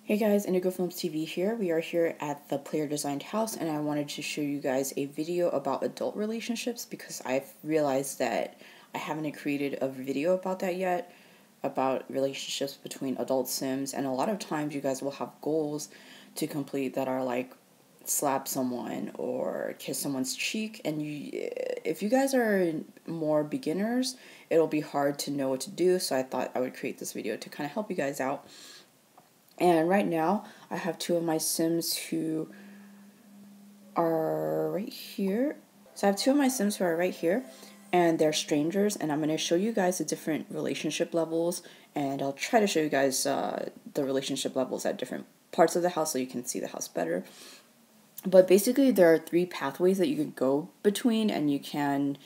Hey guys, Indigo Films TV here. We are here at the player designed house, and I wanted to show you guys a video about adult relationships because I've realized that I haven't created a video about that yet, about relationships between adult Sims. And a lot of times you guys will have goals to complete that are like slap someone or kiss someone's cheek, and if you guys are more beginners, it'll be hard to know what to do. So I thought I would create this video to kind of help you guys out. And right now, I have two of my Sims who are right here. So I have two of my Sims who are right here, and they're strangers, and I'm going to show you guys the different relationship levels, and I'll try to show you guys the relationship levels at different parts of the house so you can see the house better. But basically, there are three pathways that you can go between, and you can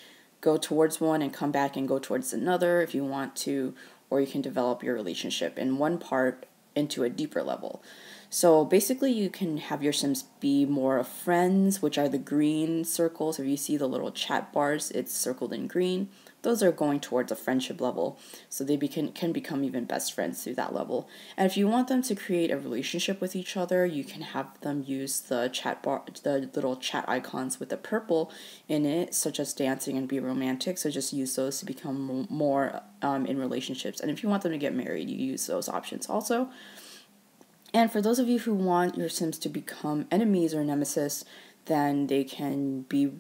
go towards one and come back and go towards another if you want to, or you can develop your relationship in one part into a deeper level. So basically you can have your Sims be more of friends, which are the green circles. If you see the little chat bars, it's circled in green. Those are going towards a friendship level, so they can become even best friends through that level. And if you want them to create a relationship with each other, you can have them use the chat bar, the little chat icons with the purple in it, such as dancing and be romantic. So just use those to become more in relationships. And if you want them to get married, you use those options also. And for those of you who want your Sims to become enemies or Nemesis, then they can be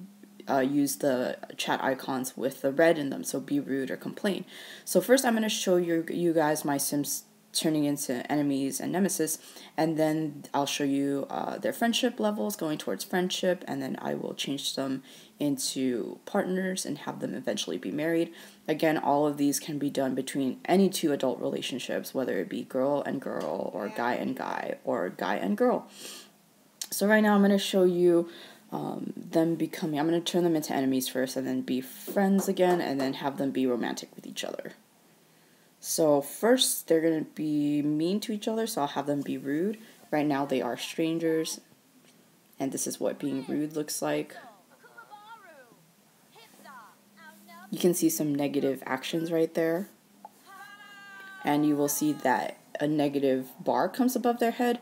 use the chat icons with the red in them, so be rude or complain. So first I'm going to show you guys my Sims turning into enemies and Nemesis, and then I'll show you their friendship levels going towards friendship, and then I will change them into partners and have them eventually be married. Again, all of these can be done between any two adult relationships, whether it be girl and girl, or guy and guy, or guy and girl. So right now I'm going to show you them becoming, I'm going to turn them into enemies first, and then be friends again, and then have them be romantic with each other. So first, they're going to be mean to each other, so I'll have them be rude. Right now, they are strangers, and this is what being rude looks like. You can see some negative actions right there, and you will see that a negative bar comes above their head,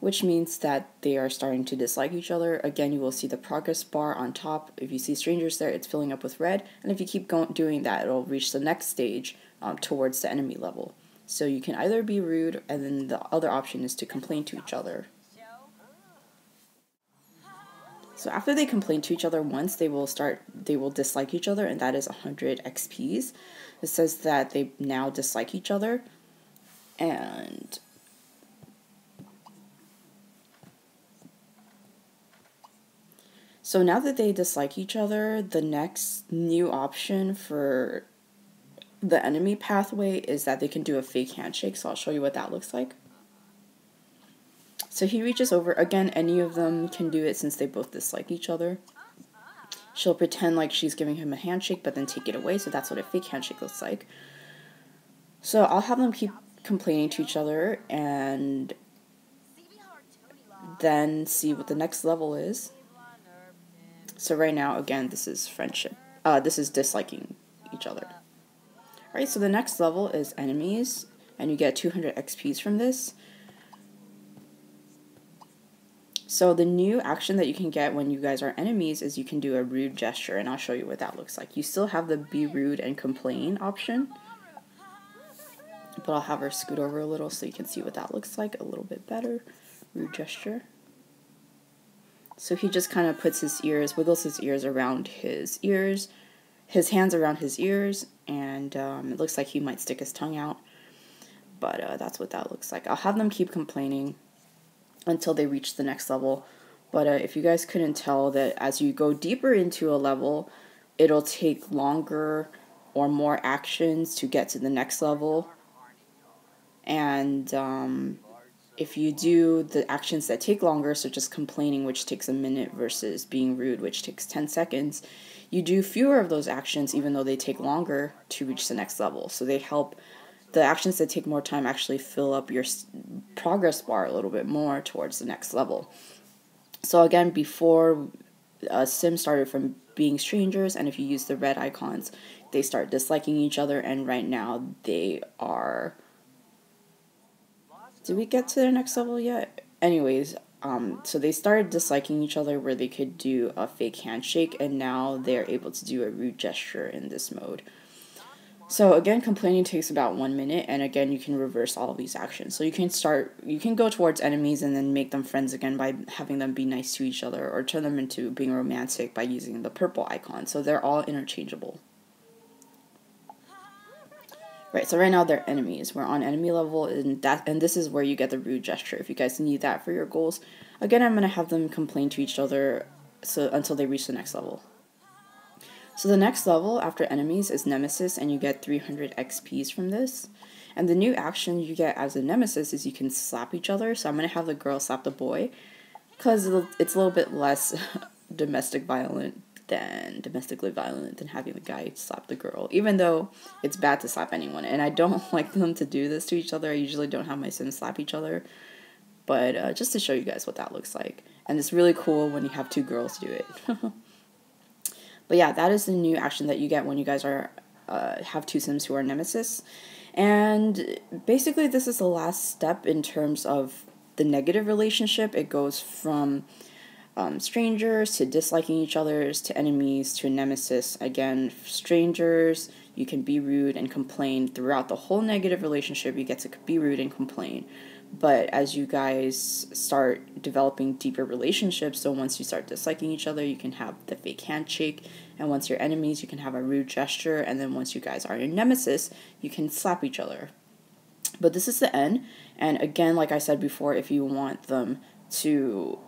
which means that they are starting to dislike each other. Again, you will see the progress bar on top. If you see strangers there, it's filling up with red, and if you keep doing that, it'll reach the next stage towards the enemy level. So you can either be rude, and then the other option is to complain to each other. So after they complain to each other once, they will dislike each other, and that is 100 XPs. It says that they now dislike each other, and so now that they dislike each other, the next new option for the enemy pathway is that they can do a fake handshake, so I'll show you what that looks like. So he reaches over, again, any of them can do it since they both dislike each other. She'll pretend like she's giving him a handshake, but then take it away, so that's what a fake handshake looks like. So I'll have them keep complaining to each other, and then see what the next level is. So right now, again, this is friendship. This is disliking each other. Alright, so the next level is enemies, and you get 200 XPs from this. So the new action that you can get when you guys are enemies is you can do a rude gesture, and I'll show you what that looks like. You still have the be rude and complain option, but I'll have her scoot over a little so you can see what that looks like a little bit better. Rude gesture. So he just kind of puts his ears, wiggles his ears around his ears, his hands around his ears, and it looks like he might stick his tongue out, but that's what that looks like. I'll have them keep complaining until they reach the next level, but if you guys couldn't tell, that as you go deeper into a level, it'll take longer or more actions to get to the next level, and if you do the actions that take longer, such as complaining, which takes a minute, versus being rude, which takes 10 seconds, you do fewer of those actions even though they take longer to reach the next level. So they help, the actions that take more time actually fill up your progress bar a little bit more towards the next level. So again, before Sims started from being strangers, and if you use the red icons, they start disliking each other, and right now they are Did we get to the next level yet? Anyways, so they started disliking each other where they could do a fake handshake, and now they're able to do a rude gesture in this mode. So again, complaining takes about 1 minute, and again, you can reverse all of these actions. So you can go towards enemies and then make them friends again by having them be nice to each other, or turn them into being romantic by using the purple icon. So they're all interchangeable. Right, so right now they're enemies. We're on enemy level, and this is where you get the rude gesture if you guys need that for your goals. Again, I'm going to have them complain to each other until they reach the next level. So the next level after enemies is Nemesis, and you get 300 XPs from this. And the new action you get as a Nemesis is you can slap each other. So I'm going to have the girl slap the boy, because it's a little bit less domestically violent than having the guy slap the girl, even though it's bad to slap anyone. And I don't like them to do this to each other. I usually don't have my Sims slap each other, but just to show you guys what that looks like. And it's really cool when you have two girls do it. But yeah, that is the new action that you get when you guys are have two Sims who are Nemesis. And basically this is the last step in terms of the negative relationship. It goes from strangers to disliking each other to enemies to a Nemesis. Again, strangers, you can be rude and complain throughout the whole negative relationship. You get to be rude and complain. But as you guys start developing deeper relationships, so once you start disliking each other, you can have the fake handshake, and once you're enemies, you can have a rude gesture, and then once you guys are your Nemesis, you can slap each other. But this is the end, and again, like I said before, if you want them to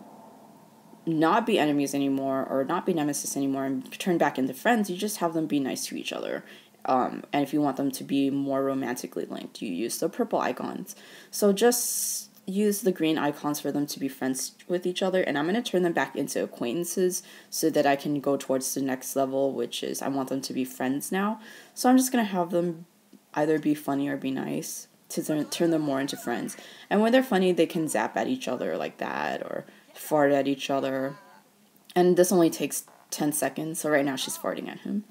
not be enemies anymore or not be Nemesis anymore and turn back into friends, you just have them be nice to each other. And if you want them to be more romantically linked, you use the purple icons. So just use the green icons for them to be friends with each other, and I'm going to turn them back into acquaintances so that I can go towards the next level, which is I want them to be friends now. So I'm just going to have them either be funny or be nice to turn them more into friends. And when they're funny, they can zap at each other like that or fart at each other. And this only takes 10 seconds, so right now she's farting at him.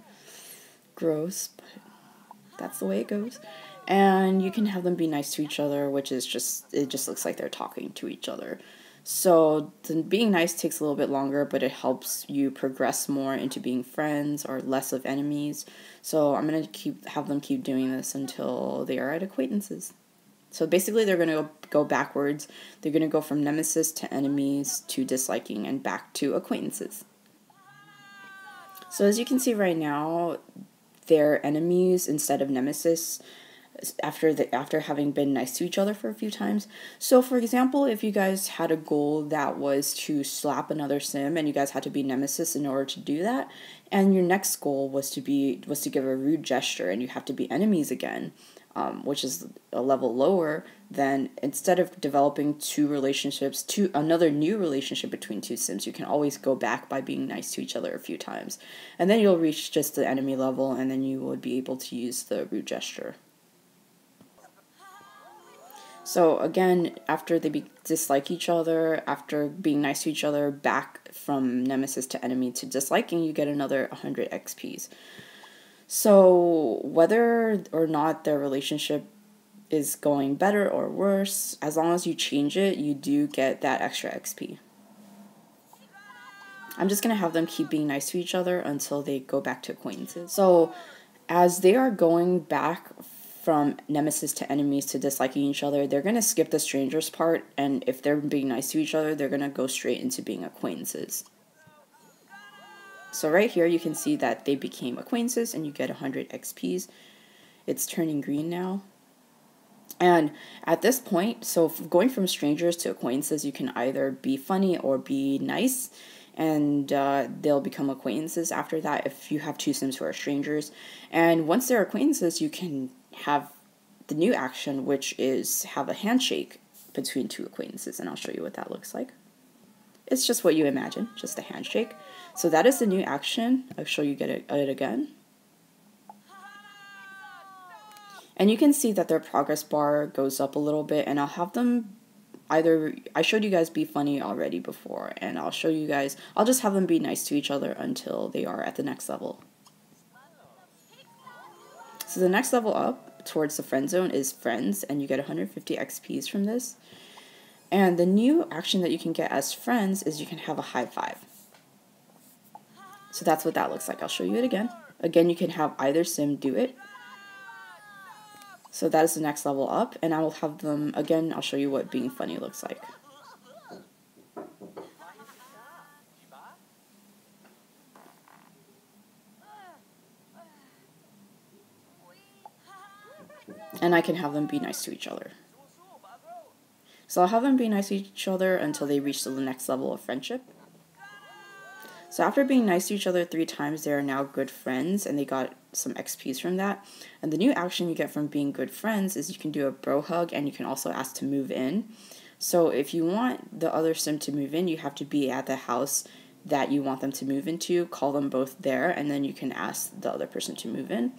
Gross, but that's the way it goes. And you can have them be nice to each other, which is it just looks like they're talking to each other. So being nice takes a little bit longer, but it helps you progress more into being friends or less of enemies. So I'm going to have them keep doing this until they are at acquaintances. So basically they're going to go backwards. They're going to go from Nemesis to enemies to disliking and back to acquaintances. So as you can see right now, they're enemies instead of Nemesis after having been nice to each other for a few times. So for example, if you guys had a goal that was to slap another Sim and you guys had to be Nemesis in order to do that, and your next goal was to give a rude gesture and you have to be enemies again, which is a level lower, then instead of developing another new relationship between two Sims, you can always go back by being nice to each other a few times. And then you'll reach just the enemy level, and then you would be able to use the rude gesture. So again, after they dislike each other, after being nice to each other, back from Nemesis to enemy to disliking, you get another 100 XPs. So whether or not their relationship is going better or worse, as long as you change it, you do get that extra XP. I'm just going to have them keep being nice to each other until they go back to acquaintances. So as they are going back from Nemesis to enemies to disliking each other, they're going to skip the strangers part, and if they're being nice to each other, they're going to go straight into being acquaintances. So right here you can see that they became acquaintances and you get 100 XPs. It's turning green now. And at this point, so going from strangers to acquaintances, you can either be funny or be nice, and they'll become acquaintances after that if you have two Sims who are strangers. And once they're acquaintances, you can have the new action, which is have a handshake between two acquaintances, and I'll show you what that looks like. It's just what you imagine, just a handshake. So that is the new action. I'll show you it again. And you can see that their progress bar goes up a little bit, and I'll have them I showed you guys be funny already before, and I'll just have them be nice to each other until they are at the next level. So the next level up towards the friend zone is friends, and you get 150 XPs from this. And the new action that you can get as friends is you can have a high five. So that's what that looks like. I'll show you it again. Again, you can have either sim do it. So that is the next level up, and I will have them, again, I'll show you what being funny looks like. And I can have them be nice to each other. So I'll have them be nice to each other until they reach to the next level of friendship. So after being nice to each other 3 times, they are now good friends, and they got some XPs from that. And the new action you get from being good friends is you can do a bro hug, and you can also ask to move in. So if you want the other sim to move in, you have to be at the house that you want them to move into, call them both there, and then you can ask the other person to move in.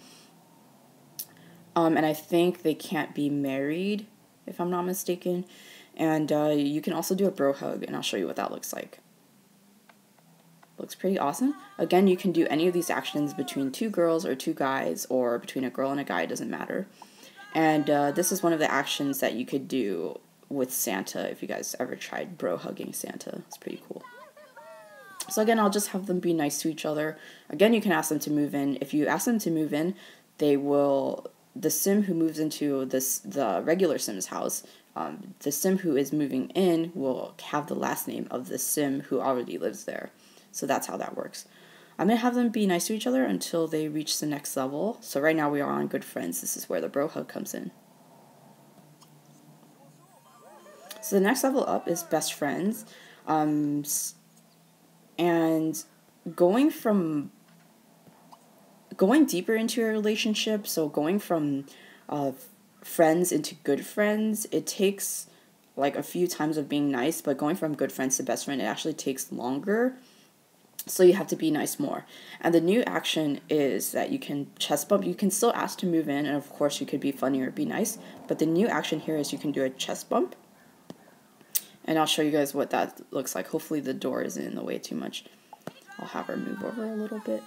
And I think they can't be married, if I'm not mistaken. And you can also do a bro hug, and I'll show you what that looks like. Looks pretty awesome. Again, you can do any of these actions between 2 girls or 2 guys, or between a girl and a guy, it doesn't matter. And this is one of the actions that you could do with Santa, if you guys ever tried bro hugging Santa. It's pretty cool. So again, I'll just have them be nice to each other. Again, you can ask them to move in. If you ask them to move in, they will, the sim who moves into the regular sim's house, the sim who is moving in will have the last name of the sim who already lives there. So that's how that works. I'm going to have them be nice to each other until they reach the next level. So right now we are on good friends. This is where the bro hug comes in. So the next level up is best friends. And going deeper into a relationship, so going from friends into good friends, it takes like a few times of being nice, but going from good friends to best friend, it actually takes longer. So you have to be nice more. And the new action is that you can chest bump. You can still ask to move in, and of course you could be funny or be nice. But the new action here is you can do a chest bump. And I'll show you guys what that looks like. Hopefully the door isn't in the way too much. I'll have her move over a little bit.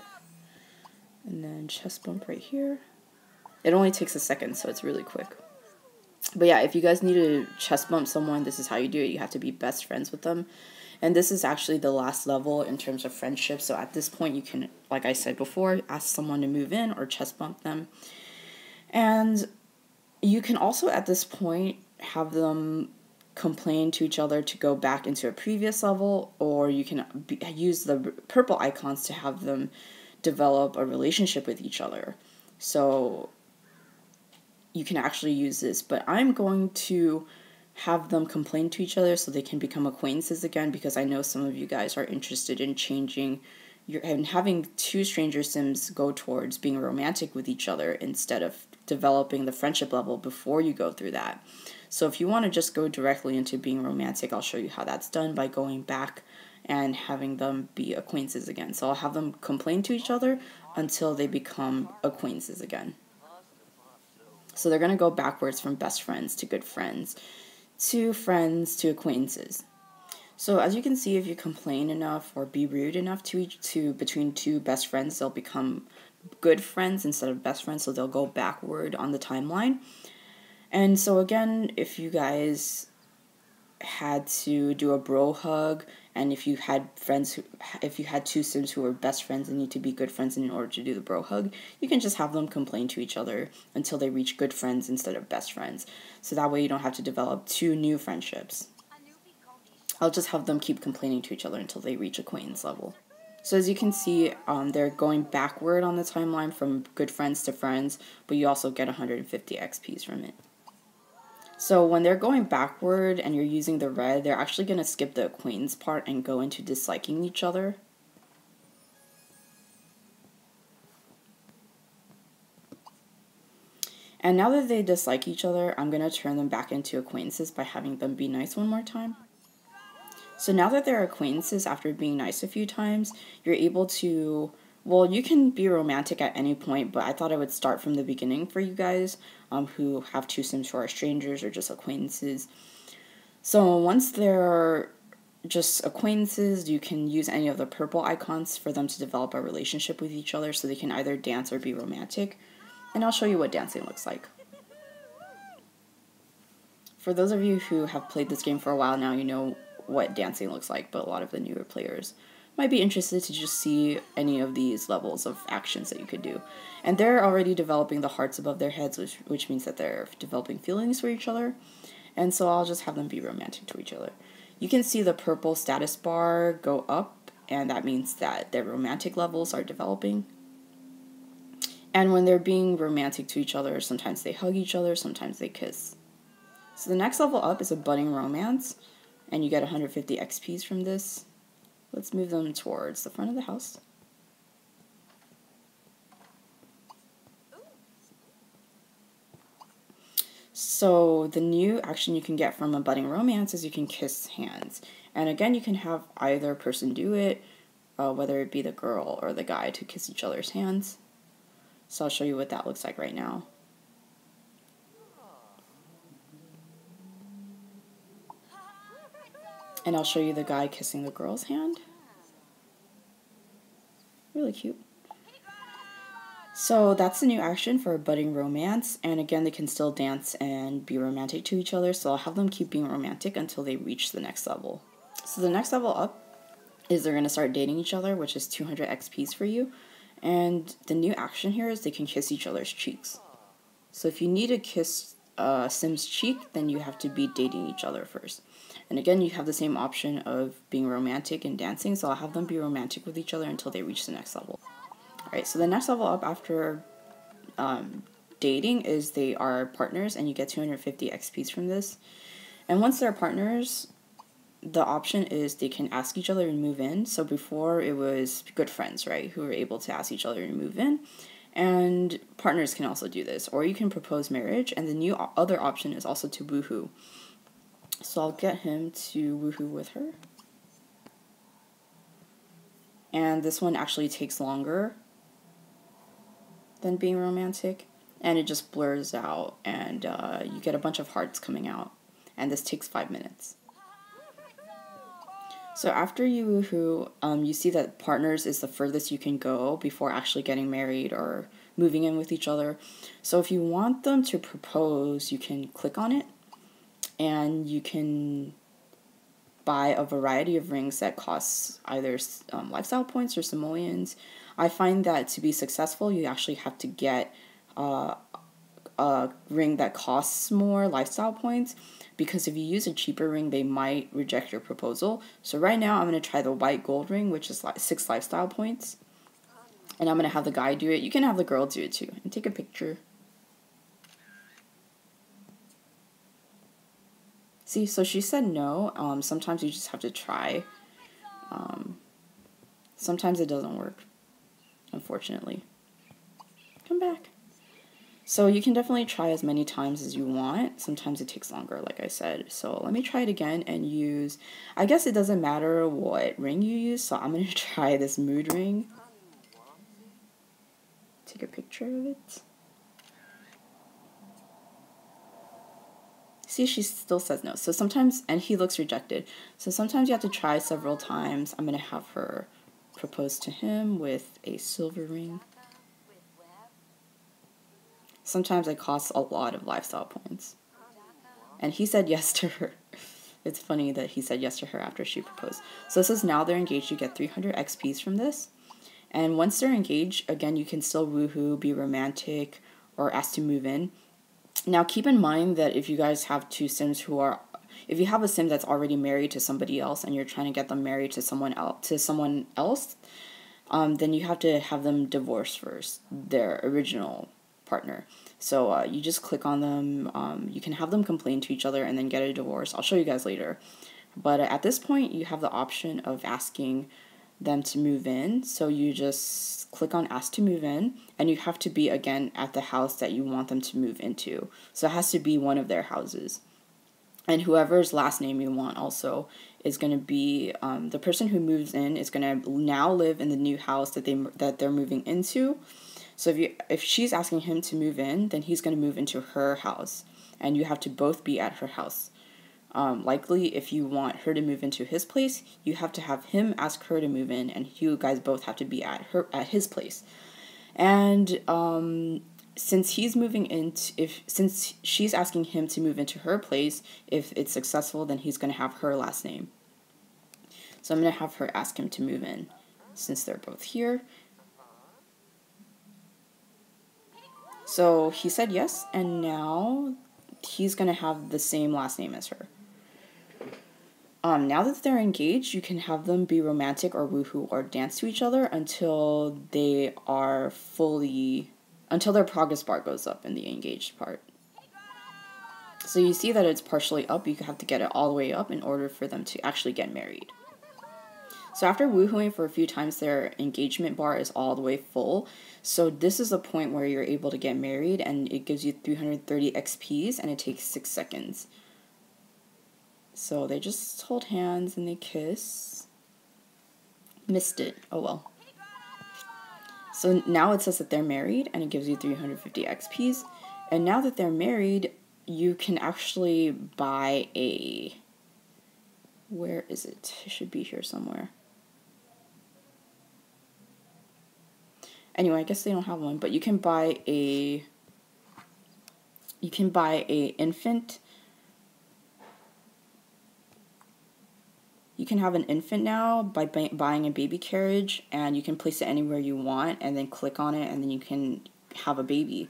And then chest bump right here. It only takes a second, so it's really quick. But yeah, if you guys need to chest bump someone, this is how you do it. You have to be best friends with them. And this is actually the last level in terms of friendship. So at this point, you can, like I said before, ask someone to move in or chest bump them. And you can also, at this point, have them complain to each other to go back into a previous level, or you can use the purple icons to have them develop a relationship with each other. So you can actually use this, but I'm going to have them complain to each other so they can become acquaintances again, because I know some of you guys are interested in changing and having 2 stranger sims go towards being romantic with each other instead of developing the friendship level before you go through that. So if you want to just go directly into being romantic, I'll show you how that's done by going back and having them be acquaintances again. So I'll have them complain to each other until they become acquaintances again. So they're going to go backwards from best friends to good friends to acquaintances. So as you can see, if you complain enough or be rude enough to between 2 best friends, they'll become good friends instead of best friends, so they'll go backward on the timeline. And so again, if you guys had to do a bro hug, and if you had 2 sims who were best friends and need to be good friends in order to do the bro hug, you can just have them complain to each other until they reach good friends instead of best friends. So that way you don't have to develop 2 new friendships. I'll just have them keep complaining to each other until they reach acquaintance level. So as you can see, they're going backward on the timeline from good friends to friends, but you also get 150 XPs from it. So when they're going backward and you're using the red, they're actually going to skip the acquaintance part and go into disliking each other. And now that they dislike each other, I'm going to turn them back into acquaintances by having them be nice one more time. So now that they're acquaintances after being nice a few times, you're able to, well, you can be romantic at any point, but I thought I would start from the beginning for you guys who have 2 sims who are strangers or just acquaintances. So once they're just acquaintances, you can use any of the purple icons for them to develop a relationship with each other so they can either dance or be romantic. And I'll show you what dancing looks like. For those of you who have played this game for a while now, you know what dancing looks like, but a lot of the newer players might be interested to just see any of these levels of actions that you could do. And they're already developing the hearts above their heads, which means that they're developing feelings for each other. And so I'll just have them be romantic to each other. You can see the purple status bar go up, and that means that their romantic levels are developing. And when they're being romantic to each other, sometimes they hug each other, sometimes they kiss. So the next level up is a budding romance, and you get 150 XPs from this. Let's move them towards the front of the house. So the new action you can get from a budding romance is you can kiss hands. And again, you can have either person do it, whether it be the girl or the guy, to kiss each other's hands. So I'll show you what that looks like right now. And I'll show you the guy kissing the girl's hand. Really cute. So that's the new action for a budding romance. And again, they can still dance and be romantic to each other. So I'll have them keep being romantic until they reach the next level. So the next level up is they're going to start dating each other, which is 200 XPs for you. And the new action here is they can kiss each other's cheeks. So if you need to kiss Sim's cheek, then you have to be dating each other first. And again, you have the same option of being romantic and dancing, so I'll have them be romantic with each other until they reach the next level. Alright, so the next level up after dating is they are partners, and you get 250 XPs from this. And once they're partners, the option is they can ask each other to move in. So before it was good friends, right, who were able to ask each other to move in. And partners can also do this, or you can propose marriage, and the new other option is also to woohoo. So I'll get him to woohoo with her. And this one actually takes longer than being romantic, and it just blurs out, and you get a bunch of hearts coming out, and this takes 5 minutes. So after you woohoo, you see that partners is the furthest you can go before actually getting married or moving in with each other. So if you want them to propose, you can click on it, and you can buy a variety of rings that costs either lifestyle points or simoleons. I find that to be successful, you actually have to get a ring that costs more lifestyle points, because if you use a cheaper ring, they might reject your proposal. So right now, I'm going to try the white gold ring, which is like 6 lifestyle points. And I'm going to have the guy do it. You can have the girl do it too. And take a picture. See, so she said no. Sometimes you just have to try. Sometimes it doesn't work, unfortunately. Come back. So you can definitely try as many times as you want. Sometimes it takes longer, like I said. So let me try it again and use, I guess it doesn't matter what ring you use, so I'm going to try this mood ring. Take a picture of it. See, she still says no. So sometimes, and he looks rejected. So sometimes you have to try several times. I'm going to have her propose to him with a silver ring. Sometimes it costs a lot of lifestyle points. And he said yes to her. It's funny that he said yes to her after she proposed. So this is now they're engaged. You get 300 XPs from this. And once they're engaged, again, you can still woohoo, be romantic, or ask to move in. Now, keep in mind that if you guys have two Sims who are, if you have a Sim that's already married to somebody else and you're trying to get them married to someone else, then you have to have them divorce first, their original partner. So you just click on them. You can have them complain to each other and then get a divorce. I'll show you guys later. But at this point, you have the option of asking them to move in. So you just click on ask to move in, and you have to be again at the house that you want them to move into. So it has to be one of their houses. And whoever's last name you want also is going to be, the person who moves in is going to now live in the new house that they're moving into. So if she's asking him to move in, then he's going to move into her house, and you have to both be at her house. Likely, if you want her to move into his place, you have to have him ask her to move in, and you guys both have to be at his place. And since he's moving into, since she's asking him to move into her place, if it's successful, then he's going to have her last name. So I'm going to have her ask him to move in since they're both here. So he said yes, and now he's going to have the same last name as her. Now that they're engaged, you can have them be romantic or woohoo or dance to each other until they are until their progress bar goes up in the engaged part. So you see that it's partially up. You have to get it all the way up in order for them to actually get married. So after woohooing for a few times, their engagement bar is all the way full. So this is the point where you're able to get married, and it gives you 330 XPs, and it takes 6 seconds. So they just hold hands and they kiss. Missed it. Oh well. So now it says that they're married, and it gives you 350 XPs. And now that they're married, you can actually buy a... Where is it? It should be here somewhere. Anyway, I guess they don't have one, but you can buy a... You can buy a infant... You can have an infant now by buying a baby carriage, and you can place it anywhere you want, and then click on it, and then you can have a baby.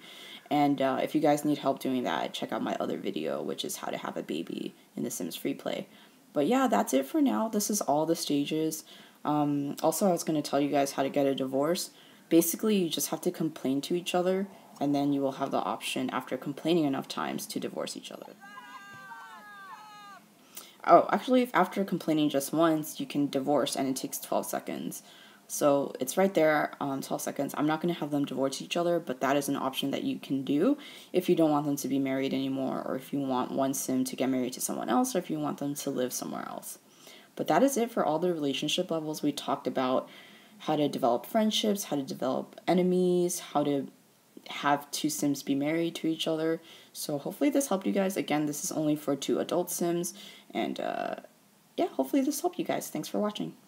And if you guys need help doing that, check out my other video, which is how to have a baby in The Sims FreePlay. But yeah, that's it for now. This is all the stages. Also, I was going to tell you guys how to get a divorce. Basically, you just have to complain to each other, and then you will have the option, after complaining enough times, to divorce each other. Oh, actually, if after complaining just once, you can divorce, and it takes 12 seconds. So it's right there, 12 seconds. I'm not going to have them divorce each other, but that is an option that you can do if you don't want them to be married anymore, or if you want one sim to get married to someone else, or if you want them to live somewhere else. But that is it for all the relationship levels. We talked about how to develop friendships, how to develop enemies, how to have 2 sims be married to each other. So hopefully this helped you guys. Again, this is only for 2 adult sims, and yeah, hopefully this helped you guys. Thanks for watching.